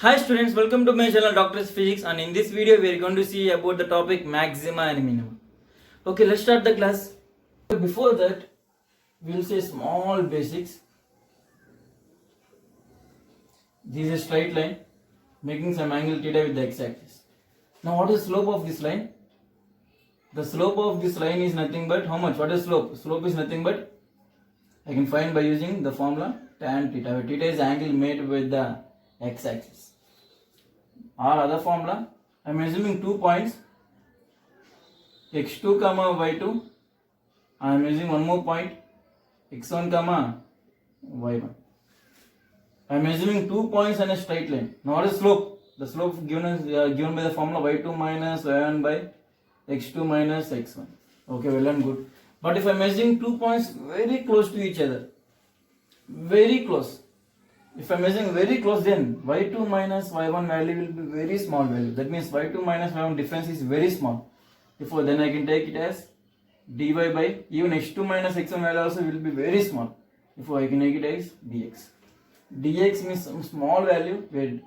Hi students, welcome to my channel Doctor's Physics, and in this video we are going to see about the topic maxima and minima. Okay, let's start the class. Before that, we will say small basics. This is a straight line making some angle theta with the x-axis. Now what is the slope of this line? The slope of this line is nothing but how much? What is slope? Slope is nothing but I can find by using the formula tan theta, where theta is the angle made with the x-axis. Or other formula, I am assuming 2 points x2 comma y2. I am using one more point x1 comma y1. I am assuming 2 points on a straight line. Now what is slope? The slope given by the formula y2 minus y1 by x2 minus x1. Okay, well and good. But if I am measuring 2 points very close to each other, very close. If I am measuring very close, then y2 minus y1 value will be very small value. That means y2 minus y1 difference is very small. Therefore, then I can take it as dy by even x2 minus x1 value also will be very small. Therefore, I can take it as dx. Dx means some small value where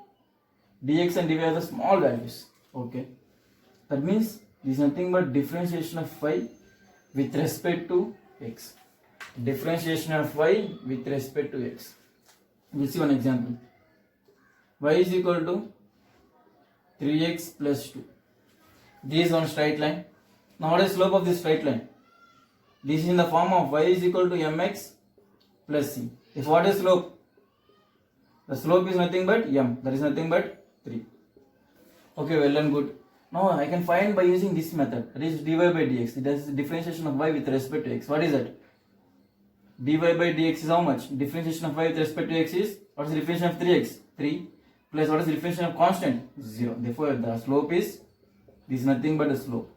dx and dy are the small values. Okay. That means this is nothing but differentiation of y with respect to x. Differentiation of y with respect to x. We'll see one example. Y is equal to 3x plus 2. This is one straight line. Now what is slope of this straight line? This is in the form of y is equal to mx plus c. If what is slope? The slope is nothing but m. That is nothing but 3. Okay, well and good. Now I can find by using this method. That is dy by dx. That is the differentiation of y with respect to x. What is that? Dy by dx is how much? Differentiation of y with respect to x is, what is the differentiation of 3x? 3 plus what is the differentiation of constant? 0. Therefore the slope is, this is nothing but a slope.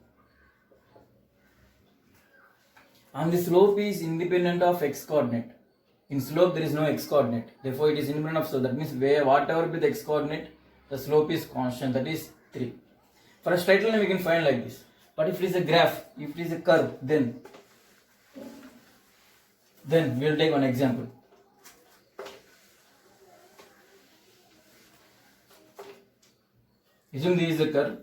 And the slope is independent of x coordinate. In slope there is no x coordinate. Therefore it is independent of, so that means where whatever be the x coordinate, the slope is constant, that is 3. For a straight line we can find like this. But if it is a graph, if it is a curve, then we will take one example. Assume this is a curve.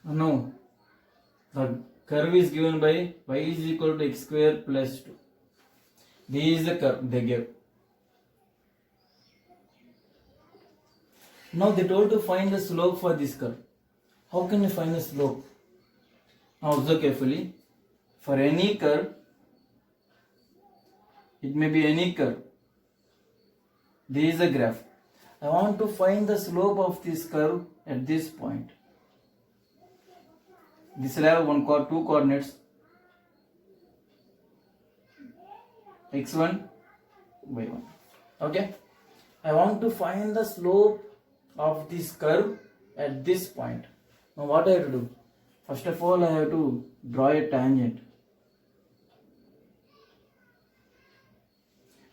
No, the curve is given by y is equal to x square plus 2. This is the curve they gave. Now they told to find the slope for this curve. How can you find the slope? Now observe carefully. For any curve, it may be any curve. This is a graph. I want to find the slope of this curve at this point. This will have two coordinates, x1, y1. Okay. I want to find the slope of this curve at this point. Now what I have to do? First of all, I have to draw a tangent.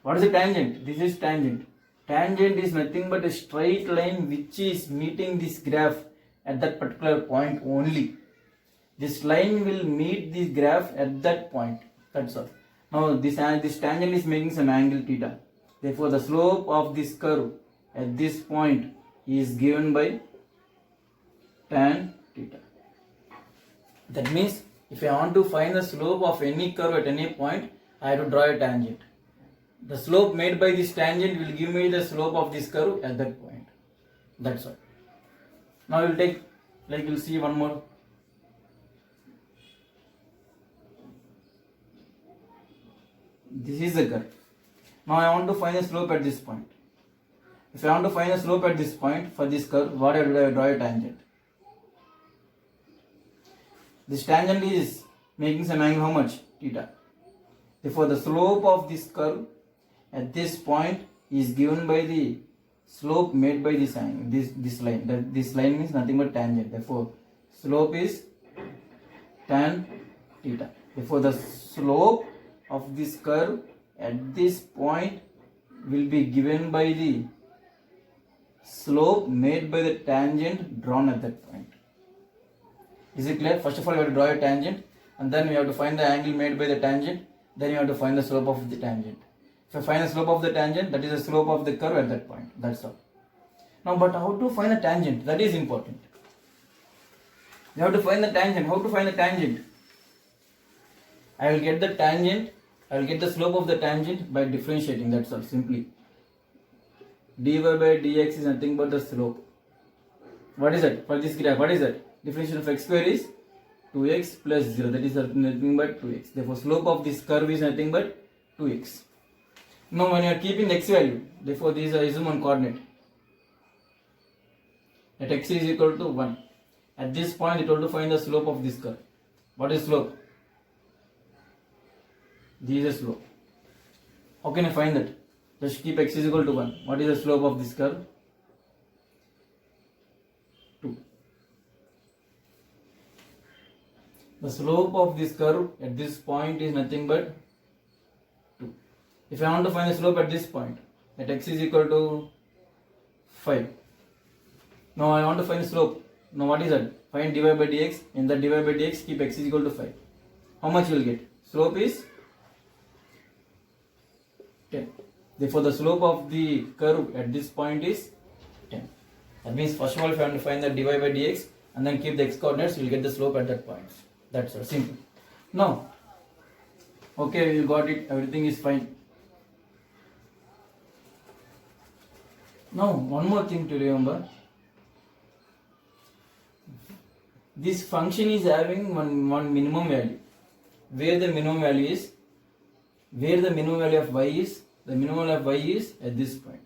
What is a tangent? This is tangent. Tangent is nothing but a straight line which is meeting this graph at that particular point only. This line will meet this graph at that point. That's all. Now this tangent is making some angle theta. Therefore the slope of this curve at this point is given by tan theta. That means if I want to find the slope of any curve at any point, I have to draw a tangent. The slope made by this tangent will give me the slope of this curve at that point. That's all. Now we'll take, we'll see one more. This is the curve. Now I want to find the slope at this point. If I want to find the slope at this point for this curve, what I do? I draw a tangent. This tangent is making some angle how much? Theta. Therefore the slope of this curve at this point is given by the slope made by this angle, this line. This line means nothing but tangent. Therefore slope is tan theta. Therefore the slope of this curve at this point will be given by the slope made by the tangent drawn at that point. Is it clear? First of all, we have to draw a tangent and then we have to find the angle made by the tangent then you have to find the slope of the tangent. If I find the slope of the tangent, that is the slope of the curve at that point. That's all. Now, but how to find the tangent? That is important. You have to find the tangent. How to find the tangent? I will get the tangent. I will get the slope of the tangent by differentiating. That's all. Simply. dy by dx is nothing but the slope. What is that? For this graph, what is that? Differentiation of x square is 2x plus 0. That is nothing but 2x. Therefore, slope of this curve is nothing but 2x. Now, when you are keeping the x value, therefore, this is a assume one coordinate. At x is equal to 1. At this point, it will to find the slope of this curve. What is slope? This is a slope. How can I find that? Just keep x is equal to 1. What is the slope of this curve? 2. The slope of this curve at this point is nothing but 2. If I want to find the slope at this point, at x is equal to 5. Now I want to find the slope. Now what is that? Find dy by dx. In that dy by dx, keep x is equal to 5. How much you will get? Slope is 10. Therefore, the slope of the curve at this point is 10. That means first of all, if you want to find the dy by dx and then keep the x coordinates, you will get the slope at that point. That's all. Simple. Now, okay, you got it. Everything is fine. Now, one more thing to remember. This function is having one minimum value. Where the minimum value is, where the minimum value of y is, the minimum value of y is at this point.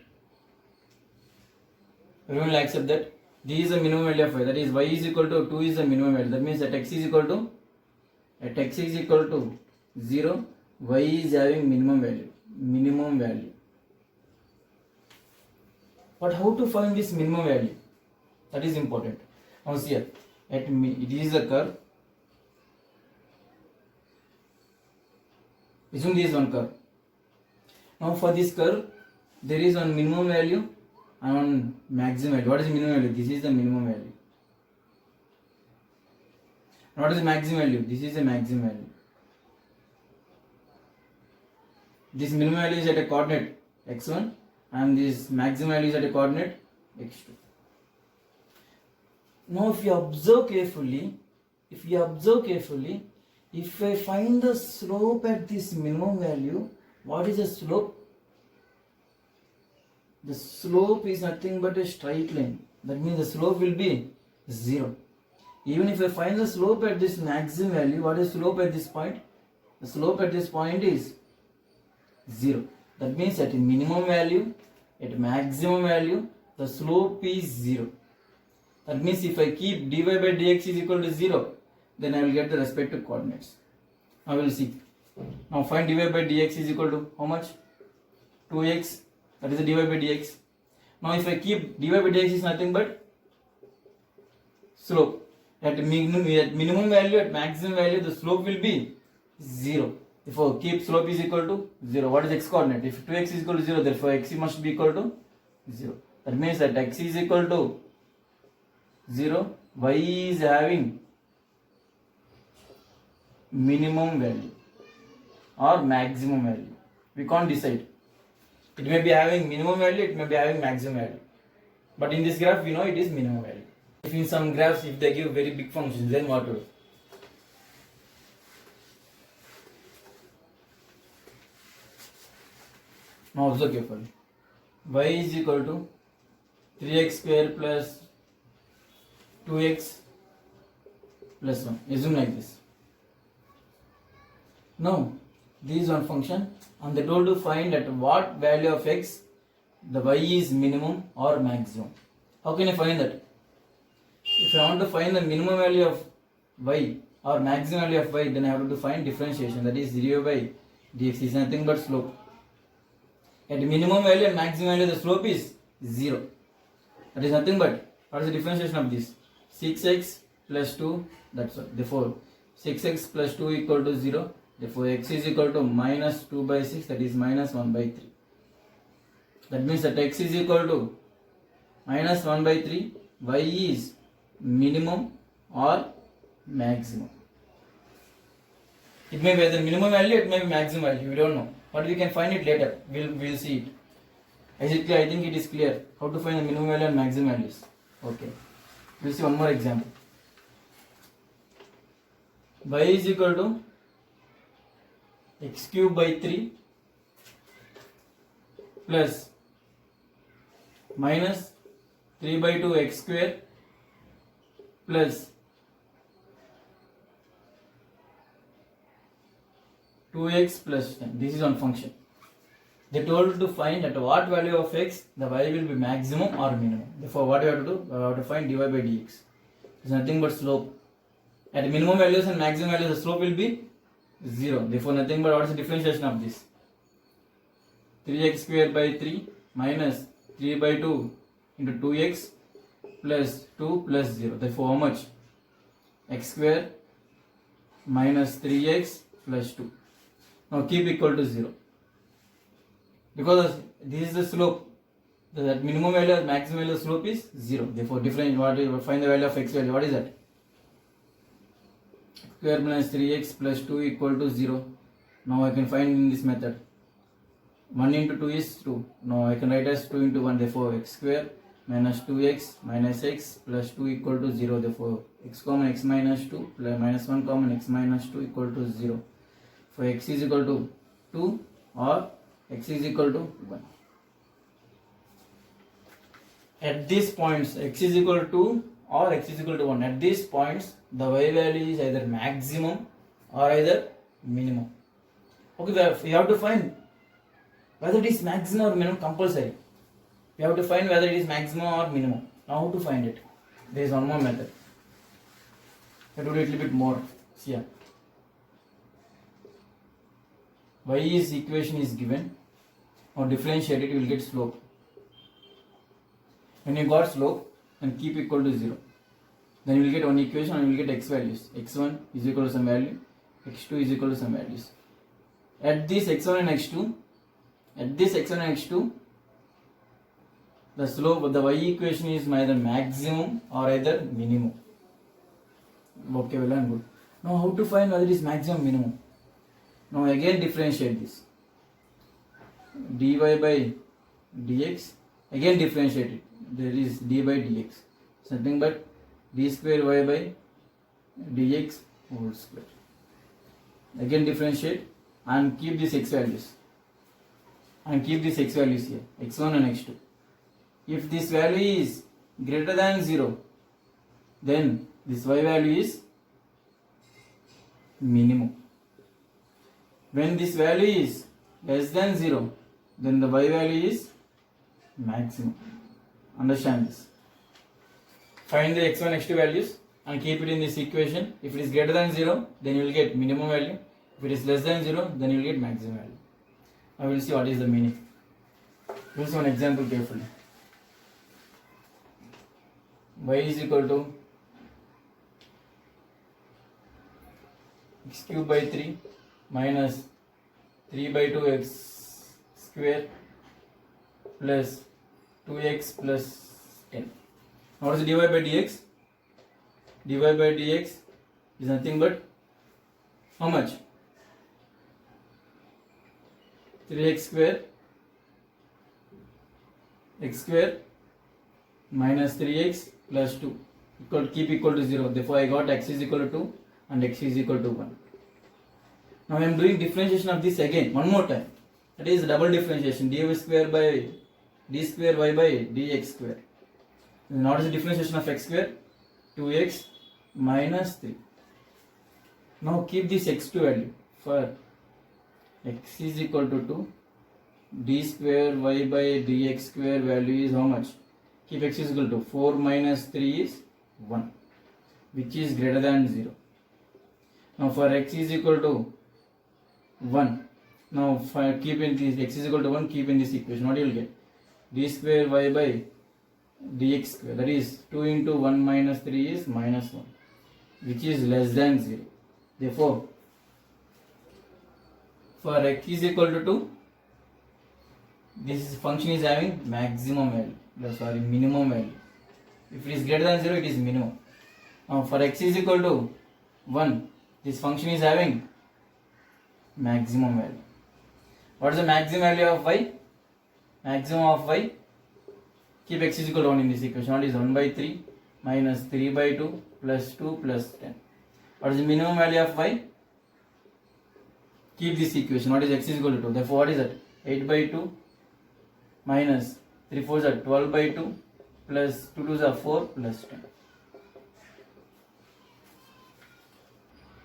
Everyone will accept that. This is the minimum value of y. That is y is equal to 2 is the minimum value. That means that x is equal to 0, y is having minimum value. Minimum value. But how to find this minimum value? That is important. Now see here. It is a curve. Assume this is one curve. Now for this curve, there is one minimum value and one maximum value. What is the minimum value? This is the minimum value. And what is the maximum value? This is the maximum value. This minimum value is at a coordinate x1 and this maximum value is at a coordinate x2. Now if you observe carefully, if I find the slope at this minimum value, what is the slope? The slope is nothing but a straight line. That means the slope will be 0. Even if I find the slope at this maximum value, what is slope at this point? The slope at this point is 0. That means at minimum value, at maximum value, the slope is 0. That means if I keep dy by dx is equal to 0, then I will get the respective coordinates. Now we will see. Now find dy by dx is equal to how much? 2x. That is the dy by dx. Now if I keep dy by dx is nothing but slope. At minimum value, at maximum value, the slope will be 0. Therefore, keep slope is equal to 0. What is x coordinate? If 2x is equal to 0, therefore x must be equal to 0. That means that x is equal to 0, y is having minimum value or maximum value. We can't decide. It may be having minimum value, it may be having maximum value. But in this graph, we know it is minimum value. If in some graphs, if they give very big functions, then what to do? Now observe carefully. Y is equal to 3x square plus 2x plus 1. Assume like this. Now, this is one function and they told to find at what value of x the y is minimum or maximum. How can I find that? If I want to find the minimum value of y or maximum value of y, then I have to find differentiation. That is dy by dx is nothing but slope. At minimum value and maximum value, the slope is 0. That is nothing but, what is the differentiation of this? 6x plus 2, that's all. Therefore, 6x plus 2 equal to 0. Therefore, x is equal to minus 2 by 6, that is minus 1 by 3. That means that x is equal to minus 1 by 3, y is minimum or maximum. It may be either minimum value, it may be maximum value, we don't know. But we can find it later, we'll see it. Is it clear? I think it is clear how to find the minimum value and maximum values. Okay. We'll see one more example. Y is equal to x cube by 3 plus minus 3 by 2 x square plus 2x plus 10. This is one function. They told to find at what value of x the y will be maximum or minimum. Therefore, what we have to do? We have to find dy by dx. It's nothing but slope. At minimum values and maximum values, the slope will be 0. Therefore, nothing but what is the differentiation of this? 3x square by 3 minus 3 by 2 into 2x plus 2 plus 0. Therefore, how much? X square minus 3x plus 2. Now keep equal to 0. Because this is the slope. That minimum value or maximum value of slope is 0. Therefore, find the value of x value. What is that? Square minus 3x plus 2 equal to 0. Now I can find in this method. 1 into 2 is 2. Now I can write as 2 into 1. Therefore, x square minus 2x minus x plus 2 equal to 0. Therefore, x common x minus 2 plus minus 1 common x minus 2 equal to 0. For x is equal to 2 or x is equal to 1. At these points, x is equal to 2 or x is equal to 1. At these points, the y value is either maximum or either minimum. Okay, we have to find whether it is maximum or minimum compulsory. We have to find whether it is maximum or minimum. Now how to find it? There is one more method. We have to do it a little bit more. See here. Y is equation is given. Now differentiate it, you will get slope. When you got slope, then keep equal to 0. Then you will get one equation and you will get x values. x1 is equal to some value, x2 is equal to some values. At this x1 and x2, the slope of the y equation is either maximum or either minimum. Okay, well and good. Now how to find whether it is maximum minimum? Now again differentiate this. Dy by dx, again differentiate it. There is d by dx. It's nothing but d square y by dx whole square. Again differentiate and keep these x values. And keep these x values here, x1 and x2. If this value is greater than 0, then this y value is minimum. When this value is less than 0, then the y value is maximum. Understand this. Find the x1, x2 values and keep it in this equation. If it is greater than 0, then you will get minimum value. If it is less than 0, then you will get maximum value. I will see what is the meaning. We will see one example carefully. Y is equal to x cube by 3 minus 3 by 2 x square plus 2x plus 10. Now what is dy by dx? Dy by dx is nothing but how much? 3x square x square minus 3x plus 2 keep equal to 0. Therefore I got x is equal to 2 and x is equal to 1. Now I am doing differentiation of this again one more time. That is double differentiation, dy square by d square y by dx square. Now what is the differentiation of x square? 2x minus 3. Now keep this x2 value for x is equal to 2, d square y by dx square value is how much? Keep x is equal to 4 minus 3 is 1, which is greater than 0. Now for x is equal to 1, now for keep in this x is equal to 1, keep in this equation. What you will get? D square y by dx square, that is 2 into 1 minus 3 is minus 1, which is less than 0. Therefore, for x is equal to 2, this function is having maximum value, minimum value. If it is greater than 0, it is minimum. Now for x is equal to 1, this function is having maximum value. What is the maximum value of y? Maximum of y, keep x is equal to 1 in this equation. What is 1 by 3 minus 3 by 2 plus 2 plus 10. What is the minimum value of y? Keep this equation. What is x is equal to 2? Therefore, what is that? 8 by 2 minus 3 4s are 12 by 2 plus 2 2s are 4 plus 10.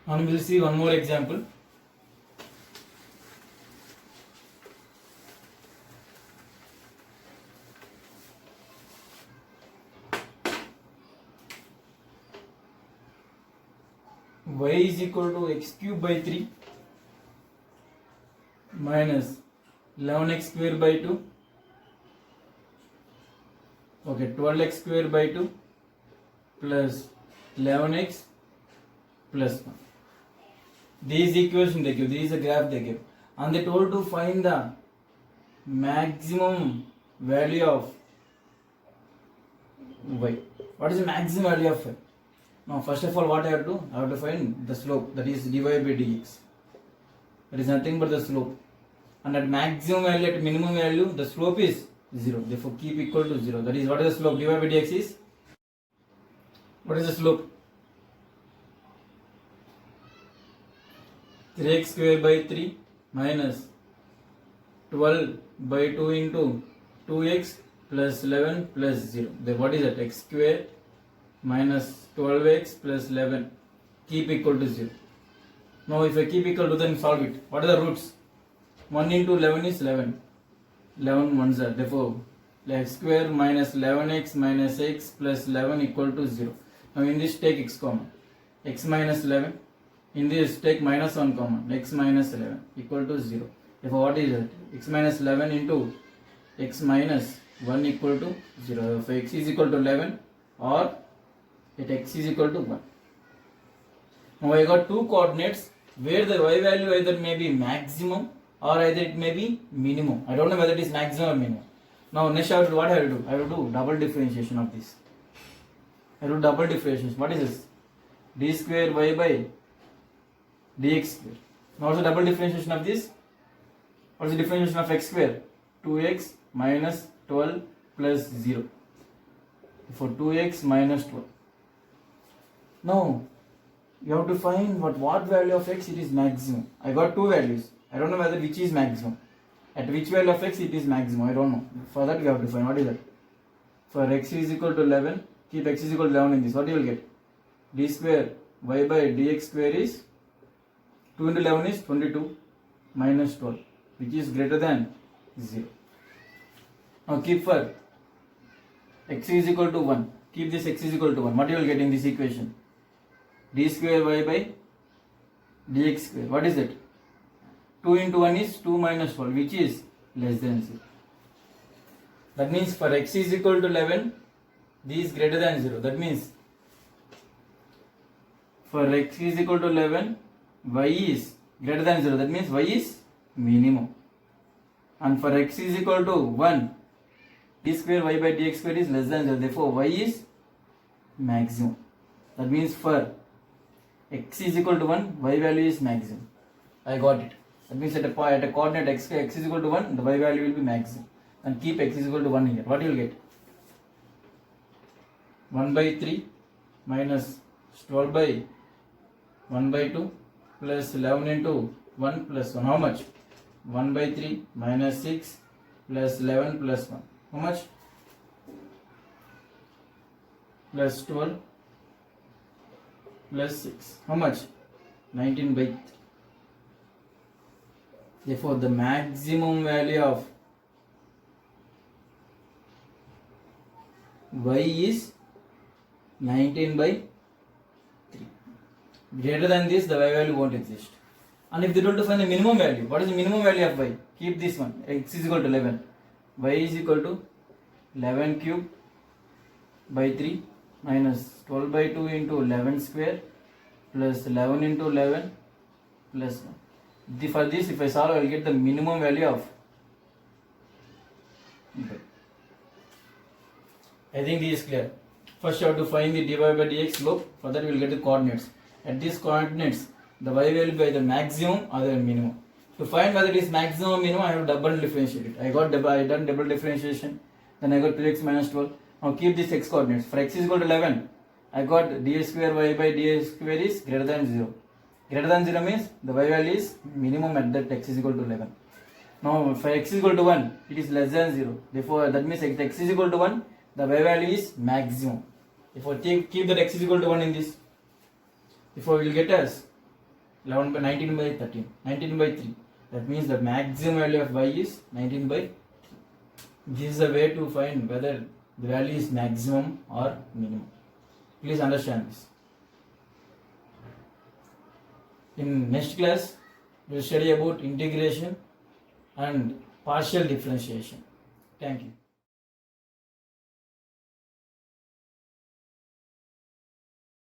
Now we will see one more example. Y is equal to x cube by 3 minus 11x square by 2. Okay, 12x square by 2 plus 11x plus 1. These equation they give, this is a graph they give, and they told to find the maximum value of y. What is the maximum value of y? Now first of all, what I have to do? I have to find the slope, that is dy by dx. That is nothing but the slope, and at maximum value, at minimum value, the slope is 0. Therefore keep equal to 0. That is, what is the slope? Dy by dx is, what is the slope? 3x square by 3 minus 12 by 2 into 2x plus 11 plus 0. Then what is that? X square minus 12x plus 11. Keep equal to 0. Now if I keep equal to, then solve it. What are the roots? 1 into 11 is 11. 11 ones are. Therefore, x square minus 11x minus x plus 11 equal to 0. Now in this take x common. X minus 11. In this take minus 1 common. X minus 11 equal to 0. Therefore, what is that? X minus 11 into x minus 1 equal to 0. If x is equal to 11 or at x is equal to 1. Now I got two coordinates where the y value either may be maximum or either it may be minimum. I don't know whether it is maximum or minimum. Now next I will do, what I will do? I will do double differentiation of this. I will do double differentiation. What is this? D square y by dx square. Now what's the double differentiation of this? What is the differentiation of x square? 2x minus 12 plus 0. For 2x minus 12. Now you have to find what value of x it is maximum. I got two values. I don't know whether which is maximum. At which value of x it is maximum, I don't know. For that we have to find what is that. For x is equal to 11, keep x is equal to 11 in this. What you will get? D square y by dx square is 2 into 11 is 22 minus 12, which is greater than 0. Now keep for x is equal to 1. Keep this x is equal to 1. What you will get in this equation? D square y by dx square. What is it? 2 into 1 is 2 minus 12, which is less than 0. That means for x is equal to 11, this is greater than 0. That means for x is equal to 11, y is greater than 0. That means y is minimum. And for x is equal to 1, d square y by dx square is less than 0. Therefore y is maximum. That means for x is equal to 1, y value is maximum. I got it. That means at a coordinate x is equal to 1, the y value will be maximum. And keep x is equal to 1 here. What you will get? 1 by 3 minus 12 by 1 by 2 plus 11 into 1 plus 1. How much? 1 by 3 minus 6 plus 11 plus 1. How much? Plus 12 plus 6. How much? 19 by 3. Therefore, the maximum value of y is 19 by 3. Greater than this, the y value won't exist. And if they told to find the minimum value, what is the minimum value of y? Keep this one. X is equal to 11. Y is equal to 11 cube by 3 minus 12 by 2 into 11 square plus 11 into 11 plus 1. For this, if I solve, I will get the minimum value of y. I think this is clear. First you have to find the dy by dx slope. For that we will get the coordinates. At these coordinates, the y value will be either maximum or the minimum. To find whether it is maximum or minimum, I have to double differentiate it. I done double differentiation. Then I got 2x minus 12. Now keep these x coordinates. For x is equal to 11, I got dx square y by dx square is greater than 0. Greater than 0 means the y value is minimum at that x is equal to 11. Now for x is equal to 1, it is less than 0. Therefore that means if x is equal to 1, the y value is maximum. Therefore keep that x is equal to 1 in this. Therefore we will get as 11 by 19 by 13, 19 by 3. That means the maximum value of y is 19 by 3. This is a way to find whether the value is maximum or minimum. Please understand this. In next class, we will study about integration and partial differentiation. Thank you.